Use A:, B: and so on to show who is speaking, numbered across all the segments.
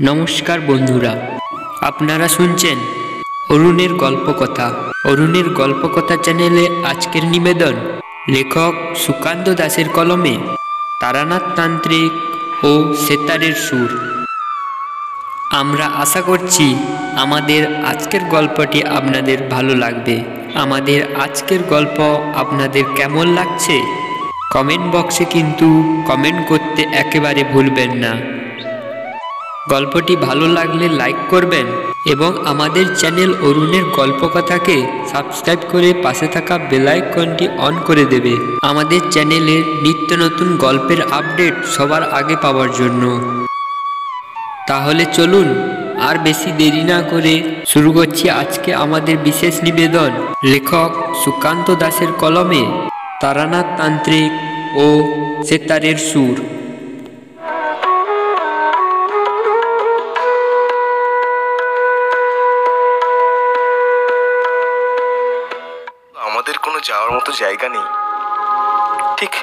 A: নমস্কার বন্ধুরা, আপনারা শুনছেন অরুণের গল্পকথা। অরুণের গল্পকথা চ্যানেলে আজকের নিবেদন লেখক সুকান্ত দাসের কলমে তারানাথ তান্ত্রিক ও সেতারের সুর। আমরা আশা করছি আমাদের আজকের গল্পটি আপনাদের ভালো লাগবে। আমাদের আজকের গল্প আপনাদের কেমন লাগছে কমেন্ট বক্সে কিন্তু কমেন্ট করতে একেবারে ভুলবেন না। গল্পটি ভালো লাগলে লাইক করবেন এবং আমাদের চ্যানেল অরুণের গল্পকথাকে সাবস্ক্রাইব করে পাশে থাকা বেল আইকনটি অন করে দেবে আমাদের চ্যানেলের নিত্য নতুন গল্পের আপডেট সবার আগে পাওয়ার জন্য। তাহলে চলুন আর বেশি দেরি না করে শুরু করছি আজকে আমাদের বিশেষ নিবেদন লেখক সুকান্ত দাসের কলমে তারানাথ তান্ত্রিক ও সেতারের সুর।
B: আমাদের কোনো যাওয়ার মতো জায়গা নেই। ঠিক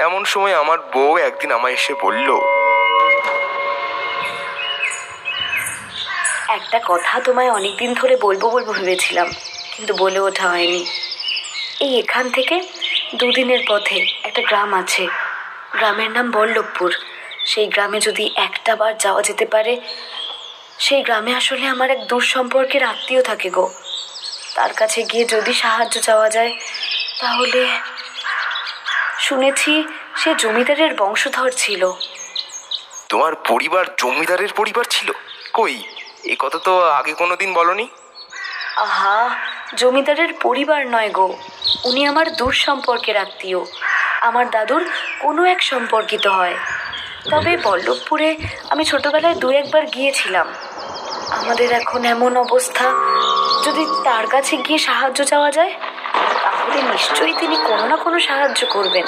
B: এমন সময় আমার বউ একদিন আমায় এসে বলল,
C: একটা কথা তোমায় অনেকদিন ধরে বলবো ভেবেছিলাম, কিন্তু বলে ওঠা হয়নি। এই এখান থেকে দুদিনের পথে একটা গ্রাম আছে, গ্রামের নাম বল্লভপুর। সেই গ্রামে যদি একটা বার যাওয়া যেতে পারে। সেই গ্রামে আসলে আমার এক দূর সম্পর্কের আত্মীয় থাকে গো। তার কাছে গিয়ে যদি সাহায্য চাওয়া যায় তাহলে। শুনেছি সে জমিদারের বংশধর ছিল।
B: তোমার পরিবার জমিদারের পরিবার ছিল? কই, এই কথা তো আগে কোনোদিন বলনি।
C: আহা, জমিদারের পরিবার নয় গো, উনি আমার দূর সম্পর্কের আত্মীয়। আমার দাদুর কোনো এক সম্পর্কিত হয়। তবে বল্লভপুরে আমি ছোটবেলায় দু একবার গিয়েছিলাম। আমাদের এখন এমন অবস্থা, যদি তার কাছে গিয়ে সাহায্য চাওয়া যায় তাহলে নিশ্চয়ই তিনি কোনো না কোনো সাহায্য করবেন।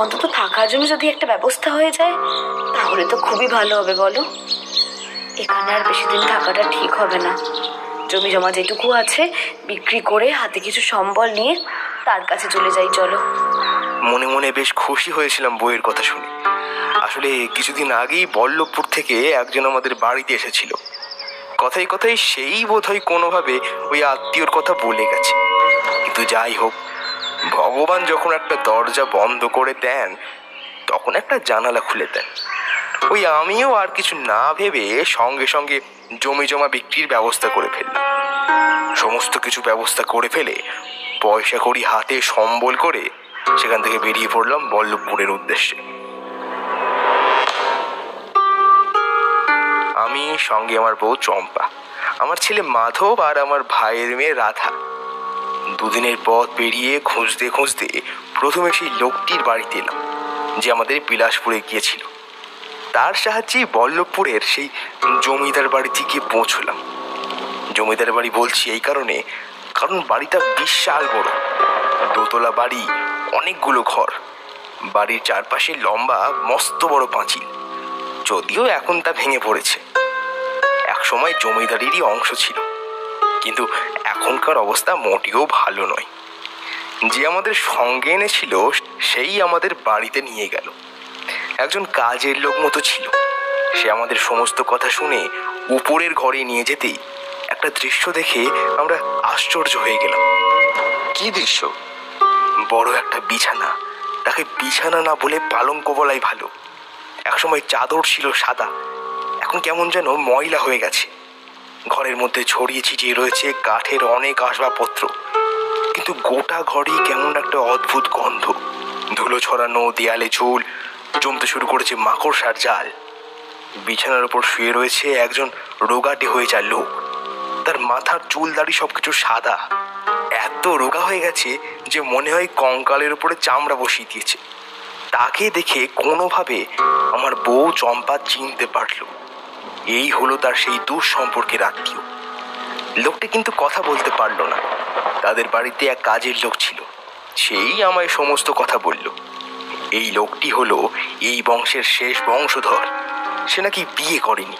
C: অন্তত থাকার জন্য যদি একটা ব্যবস্থা হয়ে যায় তাহলে তো খুবই ভালো হবে, বলো? এখানে আর বেশি দিন থাকাটা ঠিক হবে না। জমি জমা যেটুকু আছে বিক্রি করে হাতে কিছু সম্বল নিয়ে তার কাছে চলে যাই, চলো।
B: মনে মনে বেশ খুশি হয়েছিলাম বইয়ের কথা শুনে। আসলে কিছুদিন আগেই বল্লভপুর থেকে একজন আমাদের বাড়িতে এসেছিল। কথায় কথায় সেই বোধহয় কোনোভাবে ওই আত্মীয়র কথা বলে গেছে। কিন্তু যাই হোক, ভগবান যখন একটা দরজা বন্ধ করে দেন তখন একটা জানালা খুলে দেন। ওই আমিও আর কিছু না ভেবে সঙ্গে সঙ্গে জমি জমা বিক্রির ব্যবস্থা করে ফেললাম। সমস্ত কিছু ব্যবস্থা করে ফেলে পয়সা কড়ি হাতে সম্বল করে সেখান থেকে বেরিয়ে পড়লাম বল্লভপুরের উদ্দেশ্যে। আমি, সঙ্গে আমার বউ চম্পা, আমার ছেলে মাধব আর আমার ভাইয়ের মেয়ে রাধা। দুদিনের পথ পেরিয়ে খুঁজতে খুঁজতে প্রথমে সেই লোকটির বাড়িতে এলাম যে আমাদের বিলাসপুরে গিয়েছিল। তার সাহায্যে বল্লভপুরের সেই জমিদার বাড়িতে গিয়ে পৌঁছলাম। জমিদার বাড়ি বলছি এই কারণ বাড়িটা বিশাল বড়, দোতলা বাড়ি, অনেকগুলো ঘর। বাড়ির চারপাশে লম্বা মস্ত বড় পাঁচিল, যদিও এখন তা ভেঙে পড়েছে। একসময় জমিদারেরই অংশ ছিল, কিন্তু এখনকার অবস্থা মোটেও ভালো নয়। যে আমাদের সঙ্গে এনেছিল সেই আমাদের বাড়িতে নিয়ে গেল। একজন কাজের লোক মতো ছিল। সে আমাদের সমস্ত কথা শুনে উপরের ঘরে নিয়ে যেতেই একটা দৃশ্য দেখে আমরা আশ্চর্য হয়ে গেলাম। কি দৃশ্য? বড় একটা বিছানা, তাকে বিছানা না বলে পালঙ্ক বলাই ভালো। একসময় চাদর ছিল সাদা, এখন কেমন যেন ময়লা হয়ে গেছে। ঘরের মধ্যে ছড়িয়ে ছিটিয়ে রয়েছে কাঠের অনেক আসবাবপত্র, কিন্তু গোটা ঘরেই কেমন একটা অদ্ভুত গন্ধ। ধুলো ছড়ানো দেয়ালে ঝুল জমতে শুরু করেছে মাকড়সার জাল। বিছানার উপর শুয়ে রয়েছে একজন রোগাটে হয়ে যায় লোক। তার মাথার চুল দাড়ি সবকিছু সাদা, এত রোগা হয়ে গেছে যে মনে হয় কঙ্কালের উপরে চামড়া বসিয়ে দিয়েছে। তাকে দেখে কোনোভাবে আমার বউ চম্পা চিনতে পারল এই হলো তার সেই দূর সম্পর্কের আত্মীয়। লোকটি কিন্তু কথা বলতে পারল না। তাদের বাড়িতে এক কাজের লোক ছিল, সেই আমায় সমস্ত কথা বলল। এই লোকটি হলো এই বংশের শেষ বংশধর। সে নাকি বিয়ে করেনি,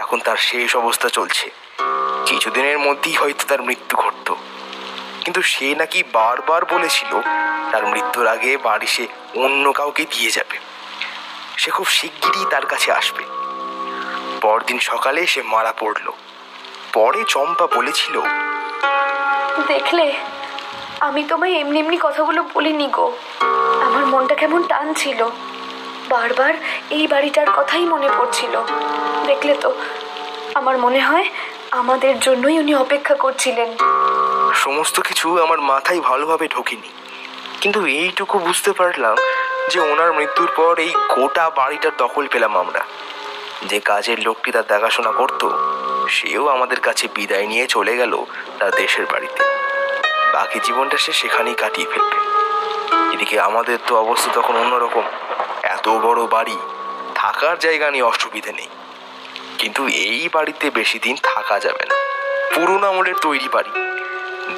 B: এখন তার শেষ অবস্থা চলছে। কিছুদিনের মধ্যেই হয়তো তার মৃত্যু ঘটত, কিন্তু সে নাকি বারবার বলেছিল তার মৃত্যুর আগে বাড়ি সে অন্য কাউকে দিয়ে যাবে। সে খুব শিগগিরই তার কাছে আসবে। পরদিন সকালে সে মারা পড়ল। পরে চম্পা বলেছিল,
C: দেখলে, আমি তোমায় এমনি এমনি কথাগুলো বলিনি গো। আমার মনটা কেমন টান ছিল, বারবার এই বাড়িটার কথাই মনে পড়ছিল। দেখলে তো, আমার মনে হয় আমাদের জন্যই উনি অপেক্ষা করছিলেন।
B: সমস্ত কিছু আমার মাথায় ভালোভাবে ঢোকেনি, কিন্তু এইটুকু বুঝতে পারলাম যে ওনার মৃত্যুর পর এই গোটা বাড়িটার দখল পেলাম আমরা। যে কাজের লোকটি তার দেখাশোনা করত, সেও আমাদের কাছে বিদায় নিয়ে চলে গেল তার দেশের বাড়িতে। বাকি জীবনটা সে সেখানেই কাটিয়ে ফেলবে। এদিকে আমাদের তো অবস্থা তখন অন্যরকম। এত বড় বাড়ি, থাকার জায়গা নিয়ে অসুবিধে নেই, কিন্তু এই বাড়িতে বেশি দিন থাকা যাবে না। পুরোনো আমলের তৈরি বাড়ি,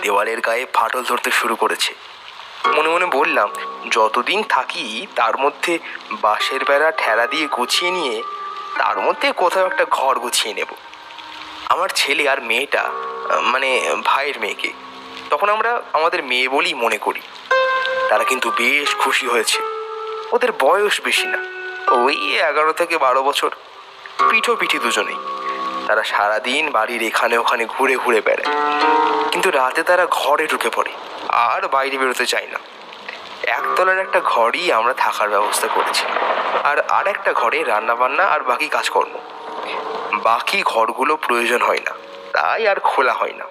B: দেওয়ালের গায়ে ফাটল ধরতে শুরু করেছে। মনে মনে বললাম, যতদিন থাকি তার মধ্যে বাঁশের বেড়া ঠেলা দিয়ে গুছিয়ে নিয়ে তার মধ্যে কোথাও একটা ঘর গুছিয়ে নেব। আমার ছেলে আর মেয়েটা, মানে ভাইয়ের মেয়েকে, তখন আমরা আমাদের মেয়ে বলেই মনে করি। তারা কিন্তু বেশ খুশি হয়েছে। ওদের বয়স বেশি না, ওই 11 থেকে 12 বছর, পিঠোপিঠি দুজনেই। তারা সারাদিন বাড়ির এখানে ওখানে ঘুরে ঘুরে বেড়ায়, কিন্তু রাতে তারা ঘরে ঢুকে পড়ে, আর বাইরে বেরোতে চায় না। একতলার একটা ঘরই আমরা থাকার ব্যবস্থা করেছি, আর একটা ঘরে রান্না বান্না আর বাকি কাজকর্ম। বাকি ঘরগুলো প্রয়োজন হয় না, তাই আর খোলা হয় না।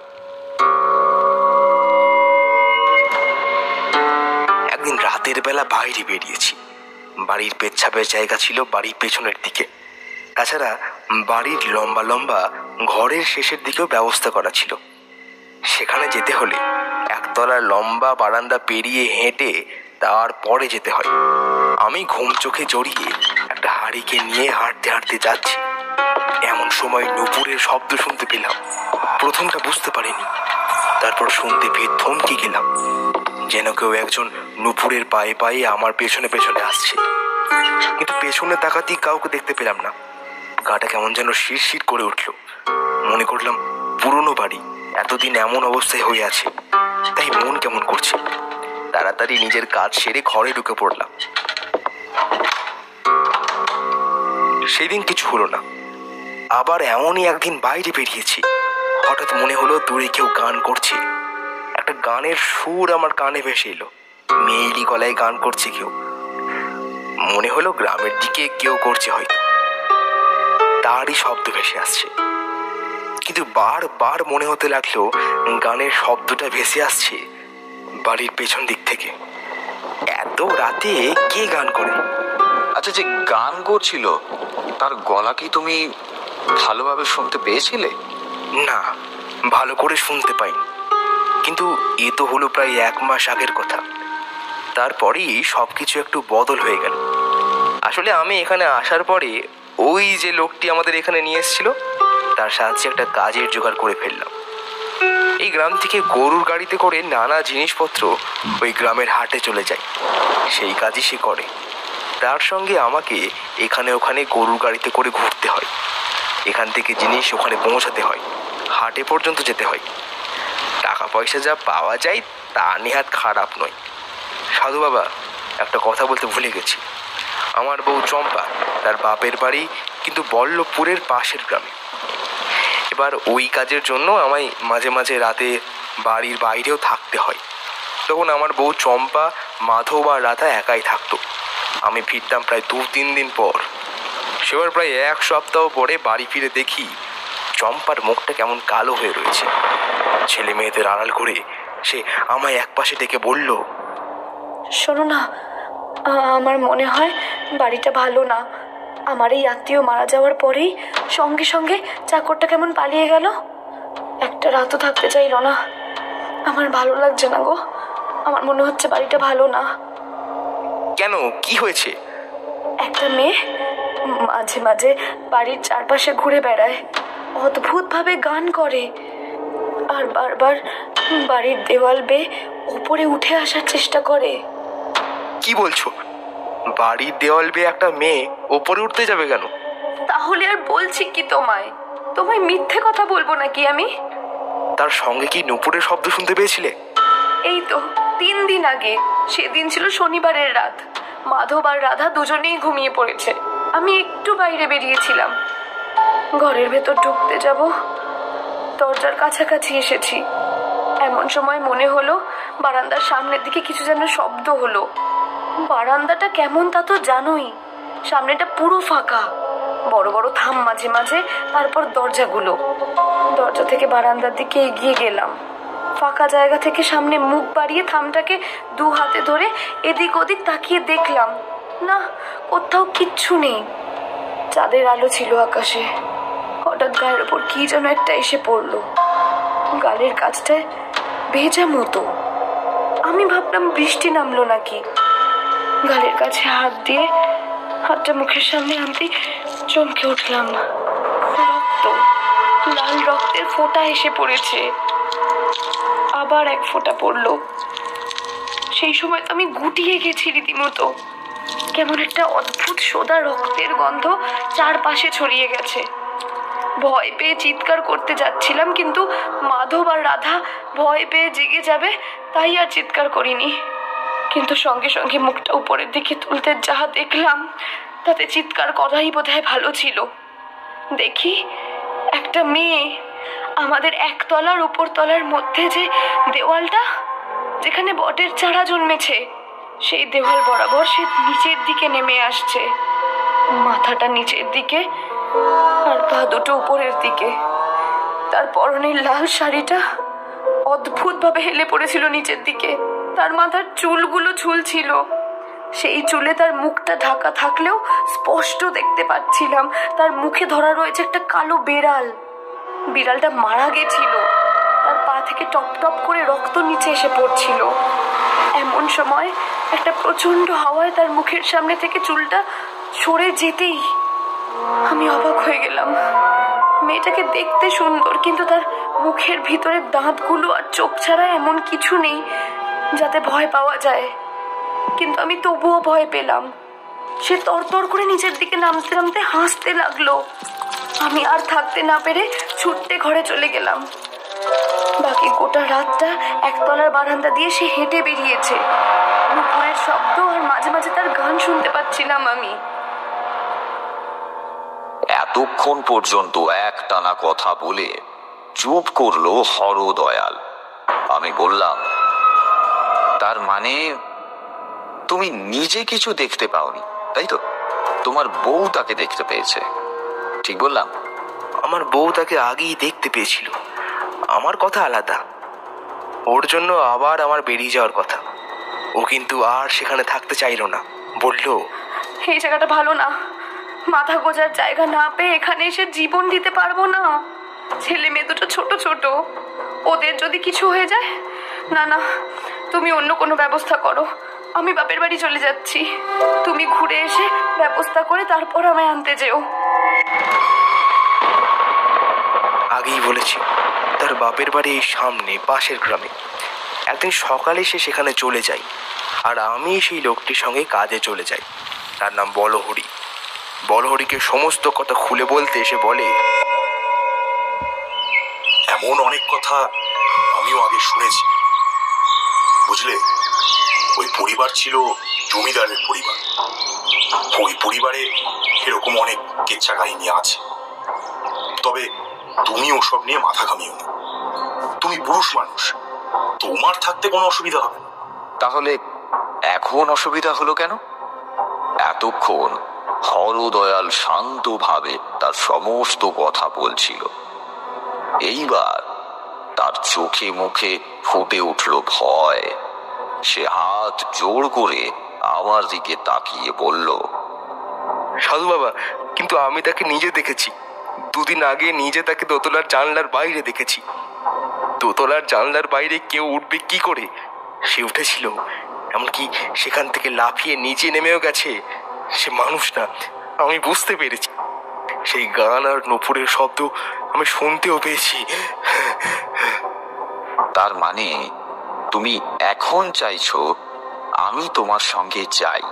B: একদিন রাতের বেলা বাইরে বেরিয়েছি। বাড়ির পেচ্ছাপের জায়গা ছিল বাড়ির পেছনের দিকে। তাছাড়া বাড়ির লম্বা লম্বা ঘরের শেষের দিকেও ব্যবস্থা করা ছিল। সেখানে যেতে হলে একতলার লম্বা বারান্দা পেরিয়ে হেঁটে তারপরে যেতে হয়। আমি ঘুম চোখে জড়িয়ে একটা হাঁড়িকে নিয়ে হাঁটতে হাঁটতে যাচ্ছি। এমন সময় নুপুরের শব্দ শুনতে পেলাম। প্রথমটা বুঝতে পারিনি, তারপর শুনতে পেয়ে থমকে গেলাম, যেন কেউ একজন নুপুরের পায়ে পায়ে আমার পেছনে পেছনে আসছে। কিন্তু পেছনে তাকাতেই কাউকে দেখতে পেলাম না। গাটা কেমন যেন শিরশির করে উঠল। মনে করলাম, পুরনো বাড়ি, এতদিন এমন অবস্থায় হয়ে আছে, তাই মন কেমন করছে। তাড়াতাড়ি নিজের কাজ সেরে ঘরে ঢুকে পড়লাম। সেদিন কিছু হলো না। আবার এমনই একদিন বাইরে বেরিয়েছি। হঠাৎ মনে হলো দূরে কেউ গান করছে। একটা গানের সুর আমার কানে ভেসে এলো। মেয়েলি গলায় গান করছে কেউ। মনে হলো গ্রামের দিকে কেউ করছে হয়তো, তারই শব্দ ভেসে আসছে। কিন্তু বারবার মনে হতে লাগলো গানের শব্দটা ভেসে আসছে বাড়ির পেছন দিক থেকে। এত রাতে কে গান করে?
D: আচ্ছা, যে গান করছিল তার গলা কি তুমি ভালোভাবে শুনতে পেয়েছিলে?
B: না, ভালো করে শুনতে পাইনি। কিন্তু এ তো হলো প্রায় 1 মাস আগের কথা। তারপরেই সবকিছু একটু বদল হয়ে গেল। আসলে আমি এখানে আসার পরে ওই যে লোকটি আমাদের এখানে নিয়ে এসেছিল, তার সাহায্যে একটা কাজের জোগাড় করে ফেললাম। এই গ্রাম থেকে গরুর গাড়িতে করে নানা জিনিসপত্র ওই গ্রামের হাটে চলে যায়। সেই কাজই সে করে। তার সঙ্গে আমাকে এখানে ওখানে গরুর গাড়িতে করে ঘুরতে হয়। এখান থেকে জিনিস ওখানে পৌঁছাতে হয়, হাটে পর্যন্ত যেতে হয়। টাকা পয়সা যা পাওয়া যায় তা নেহাত খারাপ নয়। সাধু বাবা, একটা কথা বলতে ভুলে গেছি। আমার বউ চম্পা, তার বাপের বাড়ি কিন্তু বল্লভপুরের পাশের গ্রামে। এবার ওই কাজের জন্য আমায় মাঝে মাঝে রাতে বাড়ির বাইরেও থাকতে হয়। তখন আমার বউ চম্পা, মাধব আর রাধা একাই থাকতো। আমি ফিরতাম প্রায় 2-3 দিন পর। সেবার প্রায় 1 সপ্তাহ পরে বাড়ি ফিরে দেখি চম্পার মুখটা কেমন কালো হয়ে রয়েছে। ছেলে মেয়েদের আড়াল করে সে আমায় একপাশে ডেকে বলল,
C: শোনো না, আমার মনে হয় বাড়িটা ভালো না। আমার এই আত্মীয় মারা যাওয়ার পরেই সঙ্গে সঙ্গে চাকরটা কেমন পালিয়ে গেল। একটা রাতও থাকতে চাইল না। আমার ভালো লাগছে না গো। আমার মনে হচ্ছে বাড়িটা ভালো না।
B: কেন, কি হয়েছে?
C: একটা মেয়ে মাঝে মাঝে বাড়ির চারপাশে ঘুরে বেড়ায়, অদ্ভুতভাবে গান করে, আর বারবার বাড়ির দেওয়াল বেয়ে উপরে উঠে আসার চেষ্টা করে।
B: কি বলছো? বাড়ির দেওয়াল বেয়ে একটা মেয়ে ওপরে উঠতে যাবে কেন?
C: তাহলে আর বলছি কি তোমায় মিথ্যে কথা বলবো নাকি আমি?
B: তার সঙ্গে কি নুপুরের শব্দ শুনতে পেয়েছিলে?
C: এই তো 3 দিন আগে, সেদিন ছিল শনিবারের রাত। মাধব আর রাধা দুজনেই ঘুমিয়ে পড়েছে। আমি একটু বাইরে বেরিয়েছিলাম। ঘরের ভেতর ঢুকতে যাব, দরজার কাছাকাছি এসেছি। এমন সময় মনে হলো বারান্দার সামনের দিকে কিছু যেন শব্দ হলো। বারান্দাটা কেমন তা তো জানোই, সামনেটা পুরো ফাঁকা, বড় বড় থাম মাঝে মাঝে, তারপর দরজাগুলো। দরজা থেকে বারান্দার দিকে এগিয়ে গেলাম। ফাঁকা জায়গা থেকে সামনে মুখ বাড়িয়ে থামটাকে দু হাতে ধরে এদিক ওদিক তাকিয়ে দেখলাম, না, কোথাও কিচ্ছু নেই। চাঁদের আলো ছিল আকাশে। হঠাৎ গায়ের ওপর কি যেন একটা এসে পড়লো, গালের কাছটায় ভেজা মতো। আমি ভাবলাম বৃষ্টি নামলো নাকি। গালের কাছে হাত দিয়ে হাতটা মুখের সামনে আনতেই চমকে উঠলাম। রক্ত, লাল রক্তের ফোঁটা এসে পড়েছে। আবার এক ফোঁটা পড়লো। সেই সময় তো আমি গুটিয়ে গেছি রীতিমতো। কেমন একটা অদ্ভুত সোদা রক্তের গন্ধ চারপাশে ছড়িয়ে গেছে। ভয় পেয়ে চিৎকার করতে যাচ্ছিলাম, কিন্তু মাধব আর রাধা ভয় পেয়ে জেগে যাবে তাই আর চিৎকার করিনি। কিন্তু সঙ্গে সঙ্গে মুখটা উপরের দিকে তুলতে যা দেখলাম তাতে চিৎকার করাই বোধহয় ভালো ছিল। দেখি একটা মেয়ে আমাদের একতলার উপর তলার মধ্যে যে দেওয়ালটা, যেখানে বটের চারা জন্মেছে, সেই দেওয়াল বরাবর সে নিচের দিকে নেমে আসছে। মাথাটা নিচের দিকে আর পা দুটো উপরের দিকে। তার পরনের লাল শাড়িটা অদ্ভুতভাবে হেলে পড়েছিল নিচের দিকে। তার মাথার চুলগুলো ঝুলছিল। সেই চুলে তার মুখটা ঢাকা থাকলেও স্পষ্ট দেখতে পাচ্ছিলাম তার মুখে ধরা রয়েছে একটা কালো বেড়াল। বিড়ালটা মারা গেছিল। তার পা থেকে টপ টপ করে রক্ত নিচে এসে পড়ছিল। এমন সময় একটা প্রচন্ড হাওয়ায় তার মুখের সামনে থেকে চুলটা সরে যেতেই আমি অবাক হয়ে গেলাম। মেয়েটাকে দেখতে সুন্দর, কিন্তু তার মুখের ভিতরে দাঁতগুলো আর চোখ ছাড়া এমন কিছু নেই যাতে ভয় পাওয়া যায়। কিন্তু আমি তবুও ভয় পেলাম। সে তরতর করে নিচের দিকে নামতে নামতে হাসতে লাগলো। আমি আর থাকতে না পেরে ছুটতে ঘরে চলে গেলাম। বাকি গোটা রাতটা একতলার বারান্দা দিয়ে সে হেঁটে বেরিয়েছে। নুপুরের শব্দ আর মাঝে মাঝে তার গান শুনতে পাচ্ছিলাম আমি।
D: এতক্ষণ পর্যন্ত একটানা কথা বলে চুপ করলো হরদয়াল। আমি বললাম, তার মানে তুমি নিজে কিছু দেখতে পাওনি, তাই তো? তোমার বউ তাকে দেখতে পেয়েছে, ঠিক বললাম?
B: আমার বউ তাকে আগেই দেখতে পেয়েছিল। আমার কথা আলাদা, ওর জন্য আবার আমার বেরিয়ে যাওয়ার কথা। ও কিন্তু আর সেখানে থাকতে চাইলো না, বলল,
C: এই জায়গাটা ভালো না, মাথা গোজার জায়গা না পেয়ে এখানে এসে জীবন দিতে পারবো না। ছেলে মেয়ে দুটো ছোট ছোট, ওদের যদি কিছু হয়ে যায়। না না, তুমি অন্য কোনো ব্যবস্থা করো, আমি বাপের বাড়ি চলে যাচ্ছি। তুমি ঘুরে এসে ব্যবস্থা করে তারপর আমায় আনতে যেও।
B: আগেই বলেছি তার বাপের বাড়ি এই সামনে পাশের গ্রামে। একদিন সকালে সে সেখানে চলে যায়, আর আমি সেই লোকটির সঙ্গে কাজে চলে যাই। তার নাম বলহরি। বলহরিকে সমস্ত কথা খুলে বলতে এসে বলে,
E: এমন অনেক কথা আমিও আগে শুনেছি, বুঝলে। ওই পরিবার ছিল জমিদারের পরিবার। ওই পরিবারে এরকম অনেক কেচ্ছা কাহিনী আছে। তবে তুমি ওসব নিয়ে মাথা ঘামিও না। তুমি পুরুষ মানুষ, তোমার থাকতে কোনো অসুবিধা হবে না।
D: তাহলে এখন অসুবিধা হলো কেন? এতক্ষণ হরদয়াল শান্তভাবে তার সমস্ত কথা বলছিল। এইবার তার চোখে মুখে ফুটে উঠল ভয়। সে হাত জোড় করে আমার দিকে তাকিয়ে বলল,
B: সাধু বাবা, কিন্তু আমি তাকে নিজে দেখেছি। দুদিন আগে নিজে তাকে দোতলার জানলার বাইরে দেখেছি। দোতলার জানলার বাইরে কেউ উঠবে কি করে? সে উঠেছিল, এমনকি সেখান থেকে লাফিয়ে নিচে নেমেও গেছে। সে মানুষ না, আমি বুঝতে পেরেছি। সেই গান আর নূপুরের শব্দ আমি শুনতেও পেয়েছি।
D: তার মানে তুমি এখন চাইছো আমি তোমার সঙ্গে যাই?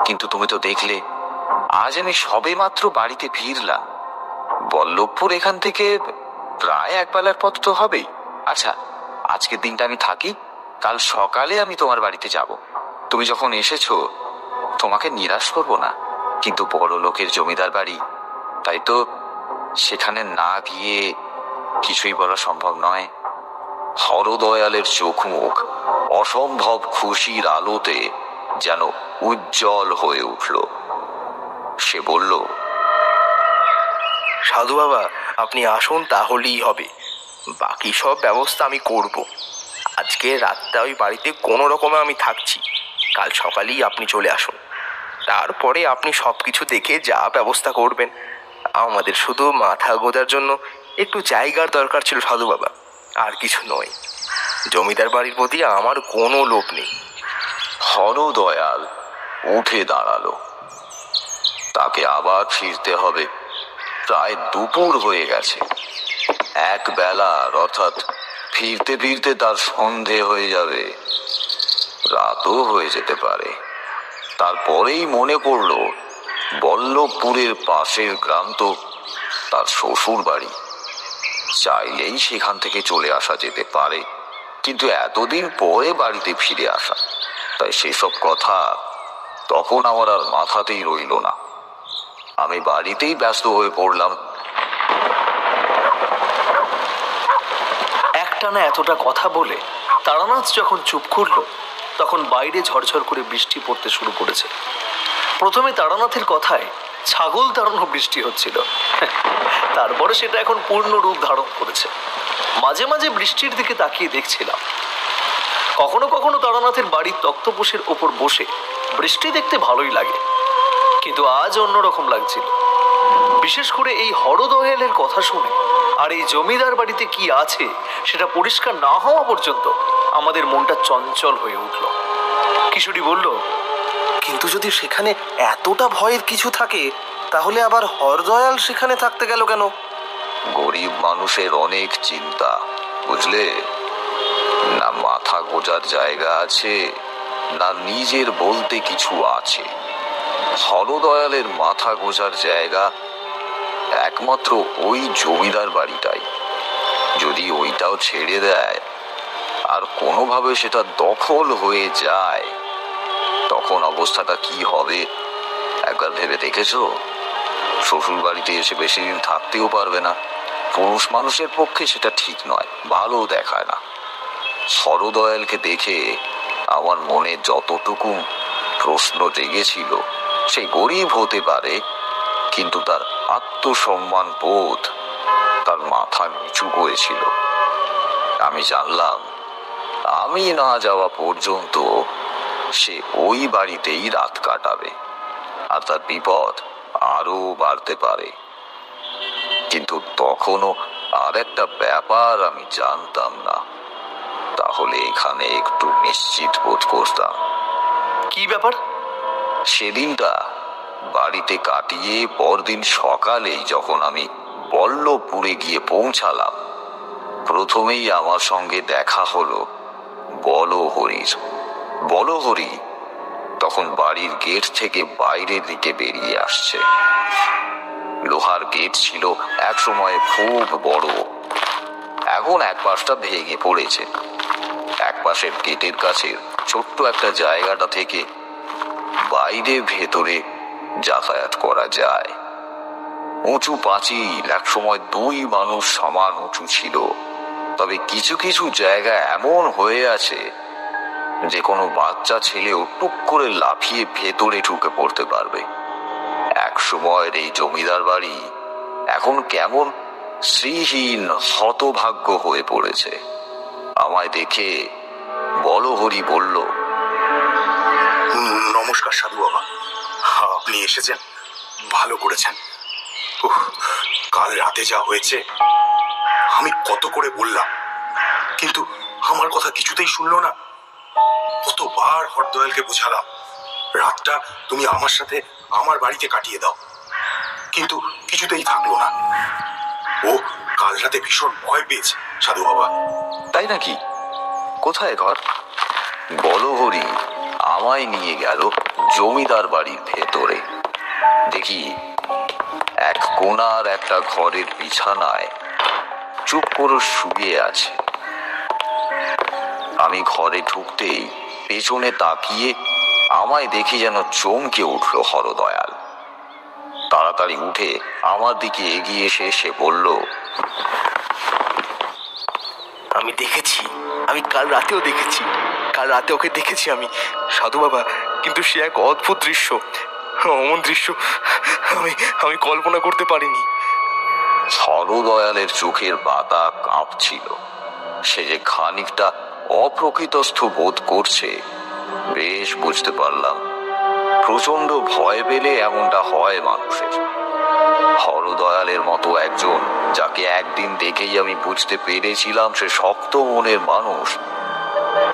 D: কিন্তু তুমি তো দেখলে আজ আমি সবে মাত্র বাড়িতে ফিরলাম। বল্লভপুর এখান থেকে প্রায় এক বেলার পথ তো হবেই। আচ্ছা, আজকের দিনটা আমি থাকি, কাল সকালে আমি তোমার বাড়িতে যাব। তুমি যখন এসেছো তোমাকে নিরাশ করব না, কিন্তু বড় লোকের জমিদার বাড়ি, তাই তো সেখানে না গিয়ে কিছুই বলা সম্ভব নয়। হরদয়ালের চোখ মুখ অসম্ভব খুশির আলোতে যেন উজ্জ্বল হয়ে উঠল। সে বলল,
B: সাধু বাবা, আপনি আসুন, তাহলেই হবে। বাকি সব ব্যবস্থা আমি করব। আজকে রাতটা ওই বাড়িতে কোনো রকমে আমি থাকছি। কাল সকালেই আপনি চলে আসুন। তারপরে আপনি সব কিছু দেখে যা ব্যবস্থা করবেন। আমাদের শুধু মাথা গোঁজার জন্য একটু জায়গার দরকার ছিল সাধু বাবা, আর কিছু নয়। জমিদার বাড়ির প্রতি আমার কোনো লোভ নেই।
D: হরদয়াল উঠে দাঁড়ালো। তাকে আবার ফিরতে হবে। প্রায় দুপুর হয়ে গেছে। এক বেলার, অর্থাৎ ফিরতে ফিরতে তার সন্ধে হয়ে যাবে, রাতও হয়ে যেতে পারে। তারপরেই মনে পড়ল বল্লভপুরের পাশের গ্রাম তো তার শ্বশুর বাড়ি। চাইলেই সেখান থেকে চলে আসা যেতে পারে, কিন্তু এতদিন পরে বাড়িতে ফিরে আসা, তাই সেসব কথা তখন আমার আর মাথাতেই রইল না। আমি বাড়িতেই ব্যস্ত হয়ে পড়লাম।
F: একটানা এতটা কথা বলে তারানাথ যখন চুপ করল, তখন বাইরে ঝরঝর করে বৃষ্টি পড়তে শুরু করেছে। প্রথমে তারানাথের কথায় ছাগল তাড়ানো বৃষ্টি হচ্ছিল, তারপরে সেটা এখন পূর্ণ রূপ ধারণ করেছে। মাঝে মাঝে বৃষ্টির দিকে তাকিয়ে দেখছিলাম। কখনো কখনো তারানাথের বাড়ির তক্তপোষের ওপর বসে বৃষ্টি দেখতে ভালোই লাগে, কিন্তু আজ অন্যরকম লাগছিল। বিশেষ করে এই হরদয়ালের কথা শুনে আর এই জমিদার বাড়িতে কি আছে সেটা পরিষ্কার না হওয়া পর্যন্ত আমাদের মনটা চঞ্চল হয়ে উঠল। কিশোরী বলল,
G: কিন্তু যদি সেখানে এতটা ভয়ের কিছু থাকে, তাহলে আবার হরদয়াল সেখানে থাকতে গেল কেন?
D: গরিব মানুষের অনেক চিন্তা, বুঝলে না। মাথা গোজার জায়গা আছে, না নিজের বলতে কিছু আছে। হরদয়ালের মাথা গোজার জায়গা একমাত্র ওই জমিদার বাড়িটাই। যদি ওইটাও ছেড়ে দেয় আর কোনোভাবে সেটা দখল হয়ে যায়, তখন অবস্থাটা কি হবে একবার ভেবে দেখেছো? শ্বশুর বাড়িতে এসে বেশি দিন থাকতেও পারবে না। পুরুষ মানুষের পক্ষে সেটা ঠিক নয়, ভালো দেখায় না। হরদয়ালকে দেখে আমার মনে যতটুকু প্রশ্ন জেগেছিল, সে গরিব হতে পারে, কিন্তু তার আত্মসম্মান বোধ তার মাথা নিচু করেছিল। আমি জানলাম আমি না যাওয়া পর্যন্ত সে ওই বাড়িতেই রাত কাটাবে, আর তার বিপদ আরো বাড়তে পারে। কিন্তু তখনও আর একটা ব্যাপার আমি জানতাম না, তাহলে এখানে একটু নিশ্চিত বোধ করতাম।
F: কি ব্যাপার?
D: সেদিনটা বাড়িতে কাটিয়ে পরদিন সকালেই যখন আমি বল্লভপুরে গিয়ে পৌঁছালাম, প্রথমেই আমার সঙ্গে দেখা হলো বলহরির। বলহরি তখন বাড়ির গেট থেকে বাইরের দিকে বেরিয়ে আসছে। লোহার গেট ছিল এক সময় খুব বড়, এখন এক পাশটা ভেঙে পড়েছে। এক পাশের গেটের কাছে ছোট্ট একটা জায়গাটা থেকে বাইরে ভেতরে যাতায়াত করা যায়। উঁচু পাঁচিল, এক সময় দুই মানুষ সমান উঁচু ছিল, তবে কিছু কিছু জায়গা এমন হয়ে আছে যে কোনো বাচ্চা ছেলেও টুক করে লাফিয়ে ভেতরে ঢুকে পড়তে পারবে। এক সময়ের এই জমিদার বাড়ি এখন কেমন শ্রীহীন, হতভাগ্য হয়ে পড়েছে। আমায় দেখে বলহরি বলল,
E: নমস্কার সাধু বাবা, আপনি এসেছেন, ভালো করেছেন। কাল রাতে যা হয়েছে, আমি কত করে বললাম, কিন্তু আমার কথা কিছুতেই শুনলো না। কতবার হরদয়ালকে বোঝালাম রাতটা তুমি আমার সাথে আমার বাড়িতে কাটিয়ে দাও, কিন্তু কিছুতেই থাকলো না। ও কাল রাতে ভীষণ ভয় পেয়েছে সাধু বাবা।
D: তাই নাকি? কোথায় ঘর? বলহরি আমায় নিয়ে গেল জমিদার বাড়ির ভেতরে। দেখি এক কোণার একটা ঘরের বিছানায় চুপ করে শুয়ে আছে। আমি ঘরে ঢুকতেই পেছনে তাকিয়ে আমায় দেখি যেন চমকে উঠল হরদয়াল। তাড়াতাড়ি তাড়াতাড়ি উঠে আমার দিকে এগিয়ে এসে সে বলল,
B: আমি দেখেছি, আমি কাল রাতেও দেখেছি, কাল রাতে ওকে দেখেছি আমি সাধু বাবা। কিন্তু সে এক অদ্ভুত দৃশ্য, অমন দৃশ্য আমি আমি কল্পনা করতে পারিনি।
D: হরদয়ালের চোখের পাতা কাঁপছিল। সে যে খানিকটা অপ্রকৃতস্থ বোধ করছে বেশ বুঝতে পারলাম। প্রচন্ড ভয় পেলে এমনটা হয় মানুষের। হরদয়ালের মতো একজন, যাকে একদিন দেখেই আমি বুঝতে পেরেছিলাম সে শক্ত মনের মানুষ,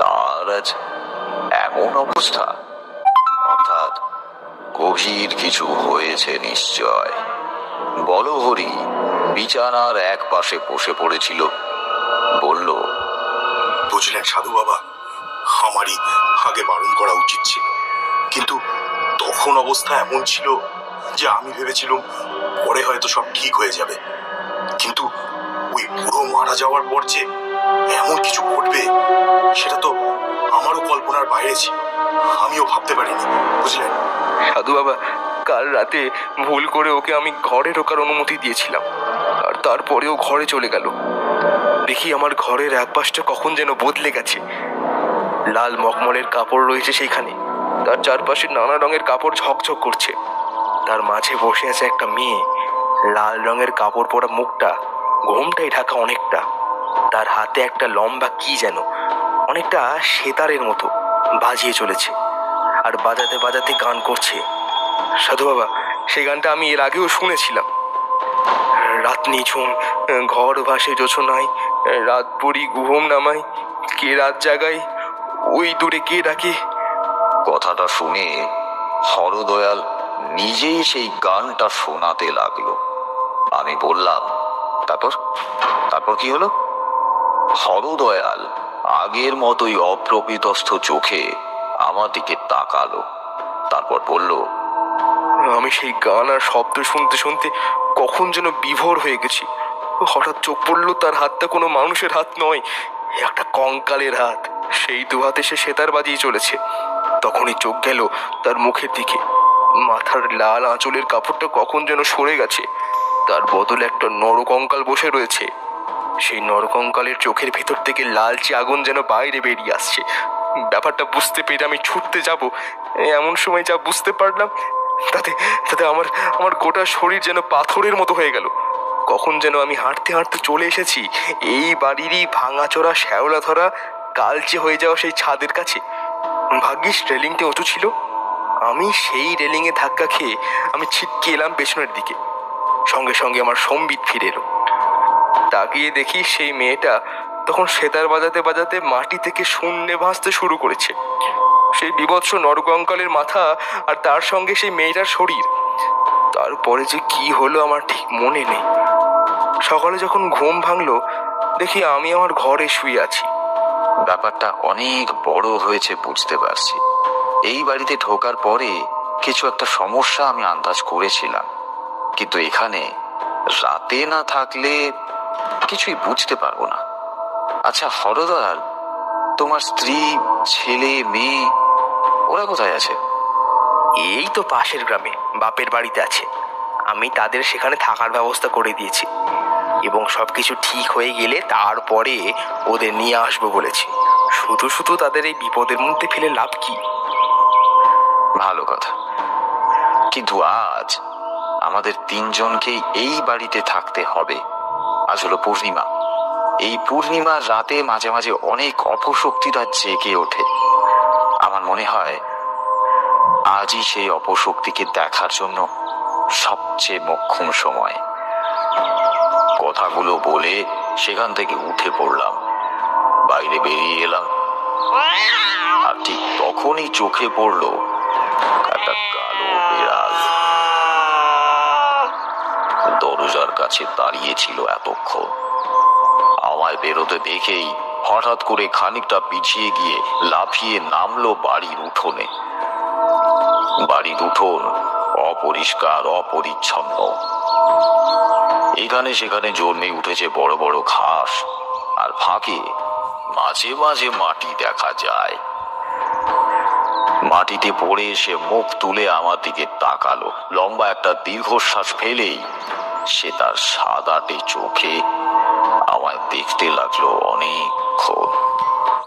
D: তার আজ এমন অবস্থা। অর্থাৎ গভীর কিছু হয়েছে নিশ্চয়। বলো হরি বিছানার এক পাশে বসে পড়েছিল, বলল,
E: বুঝলেন সাধু বাবা, আমারই আগে বারণ করা উচিত ছিল, কিন্তু তখন অবস্থা এমন ছিল যে আমি ভেবেছিলাম পরে হয়তো সব ঠিক হয়ে যাবে। কিন্তু ওই বুড়ো মারা যাওয়ার পর যে এমন কিছু ঘটবে সেটা তো আমারও কল্পনার বাইরে ছিল। আমিও ভাবতে পারিনি, বুঝলেন
B: সাধু বাবা, কাল রাতে ভুল করে ওকে আমি ঘরে ঢোকার অনুমতি দিয়েছিলাম, আর তারপরেও ঘরে চলে গেল। দেখি আমার ঘরের এক পাশটা কখন যেন বদলে গেছে। লাল মখমলের কাপড় রয়েছে সেইখানে, তার চারপাশে নানা রঙের কাপড় ঝকঝক করছে। তার মাঝে বসে আছে একটা মেয়ে, লাল রঙের কাপড় পরা, মুখটা ঘোমটাই ঢাকা অনেকটা। তার হাতে একটা লম্বা কি যেন অনেকটা সেতারের মতো বাজিয়ে চলেছে, আর বাজাতে বাজাতে গান করছে। সাধু বাবা, সেই গানটা আমি এর আগেও শুনেছিলাম। রাত নিঝুম, ঘর ভাসে জোছনায়, রাত পড়ি ঘুম নামাই, কে রাত জাগাই, ওই দূরে কে ডাকে।
D: কথাটা শুনে হরদয়াল নিজেই সেই গানটা শোনাতে লাগলো। আমি বললাম, তারপর তারপর কি হলো? হরদয়াল আগের মতোই অপ্রকৃতস্থ চোখে আমার দিকে তাকালো, তারপর বলল,
B: আমি সেই গান আর শব্দ শুনতে শুনতে কখন যেন বিভোর হয়ে গেছি। হঠাৎ চোখ পড়ল তার হাতটা কোনো মানুষের হাত নয়, একটা কঙ্কালের হাত। সেই দু হাতে সে সেতার বাজিয়ে চলেছে। তখনই চোখ গেল তার মুখের দিকে। মাথার লাল আঁচলের কাপড়টা কখন যেন সরে গেছে, তার বদলে একটা নরকঙ্কাল বসে রয়েছে। সেই নরকঙ্কালের চোখের ভেতর থেকে লালচে আগুন যেন বাইরে বেরিয়ে আসছে। ব্যাপারটা বুঝতে পেরে আমি ছুটতে যাব, এমন সময় যা বুঝতে পারলাম তাতে তাতে আমার আমার গোটা শরীর যেন পাথরের মতো হয়ে গেল। কখন যেন আমি হাঁটতে হাঁটতে চলে এসেছি এই বাড়িরই ভাঙাচোরা শ্যাওলা ধরা কালচে হয়ে যাওয়া সেই ছাদের কাছে। ভাগ্যিস রেলিংটা উঁচু ছিল। আমি সেই রেলিংয়ে ধাক্কা খেয়ে আমি ছিটকে এলাম পেছনের দিকে। সঙ্গে সঙ্গে আমার সম্বিত ফিরে এলো। তাকিয়ে দেখি সেই মেয়েটা তখন সেতার বাজাতে বাজাতে মাটি থেকে শূন্যে ভাসতে শুরু করেছে। সেই বিভৎস নরকঙ্কালের মাথা আর তার সঙ্গে সেই মেয়েটার শরীর। তারপরে যে কি হলো আমার ঠিক মনে নেই। সকালে যখন ঘুম ভাঙলো দেখি আমি আমার ঘরে শুয়ে আছি।
D: ব্যাপারটা অনেক বড় হয়েছে বুঝতে পারছি। এই বাড়িতে ঢোকার পরে কিছু একটা সমস্যা আমি আন্দাজ করেছিলাম, কিন্তু এখানে রাতে না থাকলে কিছুই বুঝতে পারবো না। আচ্ছা হরদয়াল, তোমার স্ত্রী, ছেলে, মেয়ে ওরা কোথায় আছে?
B: এই তো পাশের গ্রামে বাপের বাড়িতে আছে। আমি তাদের সেখানে থাকার ব্যবস্থা করে দিয়েছি, এবং সবকিছু ঠিক হয়ে গেলে তারপরে ওদের নিয়ে আসবো বলেছি। শুধু শুধু তাদের এই বিপদের মধ্যে ফেলে লাভ কি?
D: ভালো কথা, কিন্তু আজ আমাদের তিনজনকেই এই বাড়িতে থাকতে হবে। আজ হলো পূর্ণিমা। এই পূর্ণিমার রাতে মাঝে মাঝে অনেক অপশক্তিরা জেগে ওঠে। আমার মনে হয় আজই সেই অপশক্তিকে দেখার জন্য সবচেয়ে মোক্ষম সময়। কথাগুলো বলে সেখান থেকে উঠে পড়লাম, বাইরে বেরিয়ে এলাম, আর ঠিক তখনই চোখে পড়লো একটা কালো বিড়াল দরজার কাছে দাঁড়িয়েছিল এতক্ষণ। আমায় বেরোতে দেখেই হঠাৎ করে খানিকটা পিছিয়ে গিয়ে লাফিয়ে নামলো বাড়ির উঠোনে। বাড়ির উঠোন অপরিষ্কার, অপরিচ্ছন্ন। এখানে সেখানে জন্মে উঠেছে বড় বড় ঘাস, আর ফাঁকে মাঝে মাঝে মাটি দেখা যায়। মাটিতে পড়ে সে মুখ তুলে আমার দিকে তাকালো। লম্বা একটা দীর্ঘশ্বাস ফেলেই সে তার সাদাটে চোখে আমায় দেখতে লাগলো অনেকক্ষণ।